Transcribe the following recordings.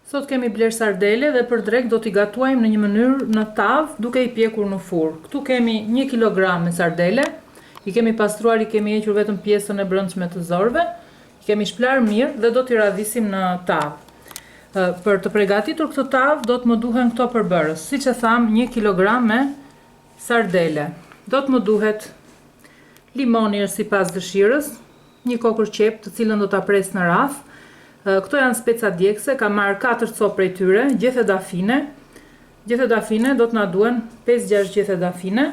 Sot kemi bler sardele dhe për drek do t'i gatuajmë në një mënyrë në tavë duke i pjekur në furrë. Këtu kemi 1 kg me sardele, i kemi pastruar, i kemi hequr vetëm pjesën e brendshme të zorëve, i kemi shplar mirë dhe do t'i radhisim në tavë. Për të përgatitur këtë tavë do të më duhen këto përbërës. Siç e tham, 1 kg me sardele. Do të më duhet limoni është sipas dëshirës, një kokër qep të cilën do ta pres në radhë. Këto janë speca djegëse, kam marrë 4 copë prej tyre, gjethe dafine. Gjethe dafine do të na duhen 5-6 gjethe dafine,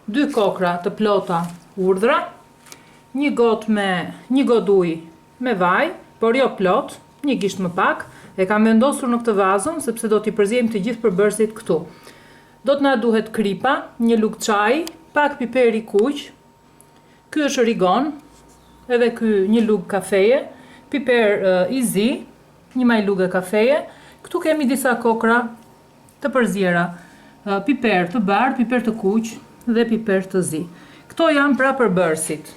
2 kokra të plota urdhra, një gotë ujë me vaj, por jo plot, një gisht më pak. E kam vendosur në këtë vazon sepse do t'i përziejmë të gjithë përbërësit këtu. Do të na duhet kripa, një lugë çaji, pak piper i kuq. Ky është rigon, edhe ky një lugë kafeje. Piper i zi, një majlugë kafeje. Këtu kemi disa kokra të përzjera, piper të bardhë, piper të kuq dhe piper të zi. Këto janë pra përbërësit.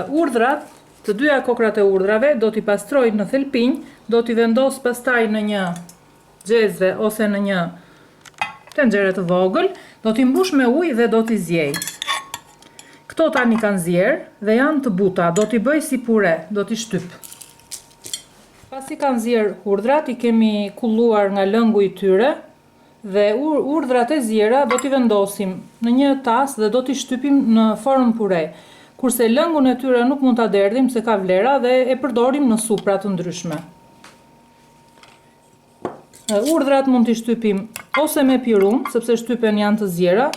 Urdhrat, të dyja kokrat e urdhrave do t'i pastroj në thelpinj, do t'i vendos pastaj në një xhezve ose në një tenxhere të vogël, do t'i mbush me ujë dhe do t'i zjej. Këto tani kanë zjerë dhe janë të buta, do t'i bëj si pure, do t'i shtyp. Pasi kanë zjerë urdhrat, i kemi kulluar nga lëngu i tyre dhe urdhrat e zjera do t'i vendosim në një tas dhe do t'i shtypim në formë pure. Kurse lëngun e tyre nuk mund t'a derdhim se ka vlera dhe e përdorim në supra të ndryshme. Urdhrat mund t'i shtypim ose me pirun, sepse shtypen janë të zjera,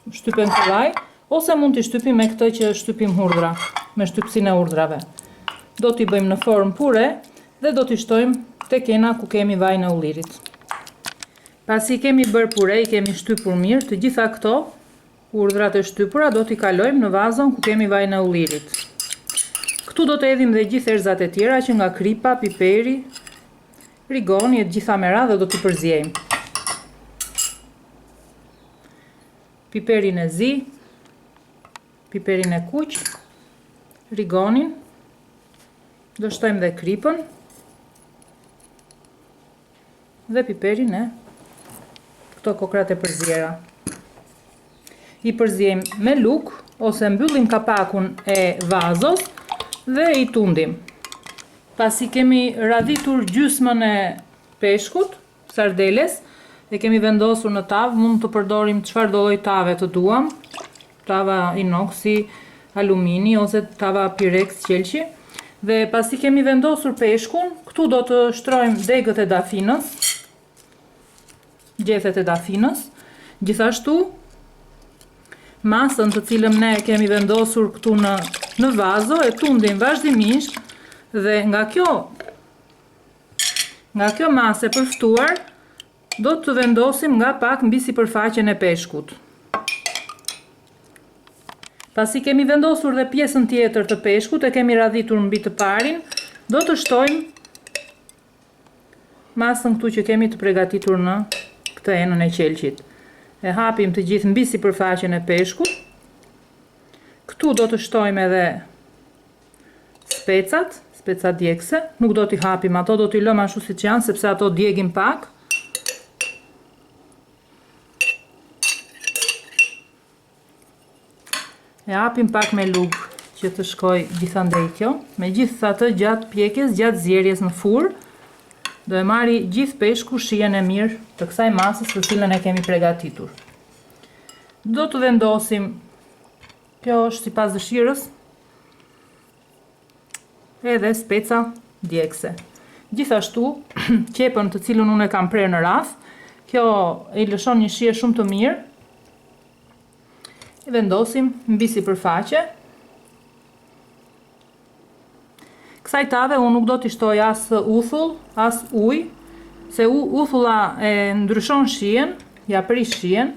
shtypen kollaj, ose mund t'i shtypim me këtë që shtypim urdhra, me shtypsinë e urdhrave. Do t'i bëjmë në formë pure dhe do t'i shtojmë te kena ku kemi vajin e ullirit. Pasi kemi bërë pure, i kemi shtypur mirë, të gjitha këto urdhrat e shtypura do t'i kalojmë në vazon ku kemi vajin e ullirit. Këtu do të hedhim dhe gjithë erëzat e tjera që nga kripa, piperi, rigoni e gjitha me radhë dhe do t'i përziejmë. Piperin e zi, piperin e kuq, rigonin, do shtojmë dhe kripën dhe piperin e këto kokrat e përzjera. I përziejmë me luk ose mbyllim kapakun e vazos dhe i tundim. Pasi kemi radhitur gjysmën e peshkut, sardeles, e kemi vendosur në tavë, mund të përdorim çfarë do lloj tave të duam, tava inoksi, alumini ose tava pirex qelqi. Dhe pasi kemi vendosur peshkun, këtu do të shtrojmë degët e dafinës, gjethet e dafinës. Gjithashtu, masën të cilën ne kemi vendosur këtu në vazo e tundim vazhdimisht dhe nga kjo masë e përftuar do të vendosim nga pak mbi sipërfaqen e peshkut. Pasi kemi vendosur dhe pjesën tjetër të peshkut e kemi radhitur mbi të parin, do të shtojmë masën këtu që kemi të përgatitur në këtë enën e qelqit. E hapim të gjithë mbi sipërfaqen e peshkut. Këtu do të shtojmë edhe specat djegëse. Nuk do t'i hapim, ato do t'i lëmë ashtu siç janë sepse ato djegin pak. E hapim pak me lugë që të shkoj gjithandej kjo. Me gjithë atë gjatë pjekjes, gjatë zjerjes në furrë, do e marri gjithë peshku shijen e mirë të kësaj masës të cilën e kemi përgatitur. Do të vendosim, kjo është sipas dëshirës, edhe speca djegëse. Gjithashtu, qepën të cilën unë e kam prerë në radhë, kjo i lëshon një shije shumë të mirë. I vendosim mbi sipërfaqe. Kësaj tave unë nuk do t'i shtoj as uthull, as ujë, se uthulla e ndryshon shijen, ja prish shijen,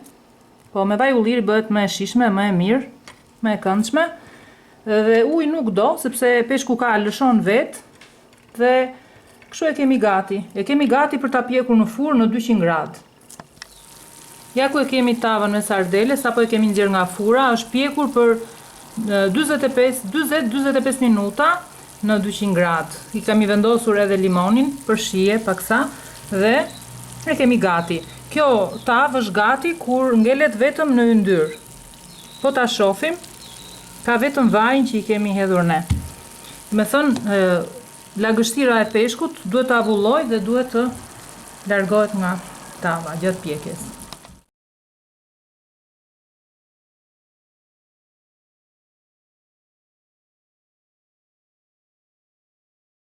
po me vaj ulliri bëhet më e shishme, më e mirë, më e këndshme. Dhe ujë nuk do, sepse peshku ka lëshon vetë dhe kështu e kemi gati. E kemi gati për ta pjekur në furrë në 200 gradë. Ja ku e kemi tavën me sardele, sapo e kemi nxjerr nga fura, është pjekur për 20-25 minuta në 200 gradë. I kemi vendosur edhe limonin për shije paksa dhe e kemi gati. Kjo tavë është gati kur ngelet vetëm në yndyr. Po ta shohim, ka vetëm vajin që i kemi hedhur ne. Me thënë, lagështira e peshkut duhet të avulloj dhe duhet të largohet nga tava gjatë pjekjes.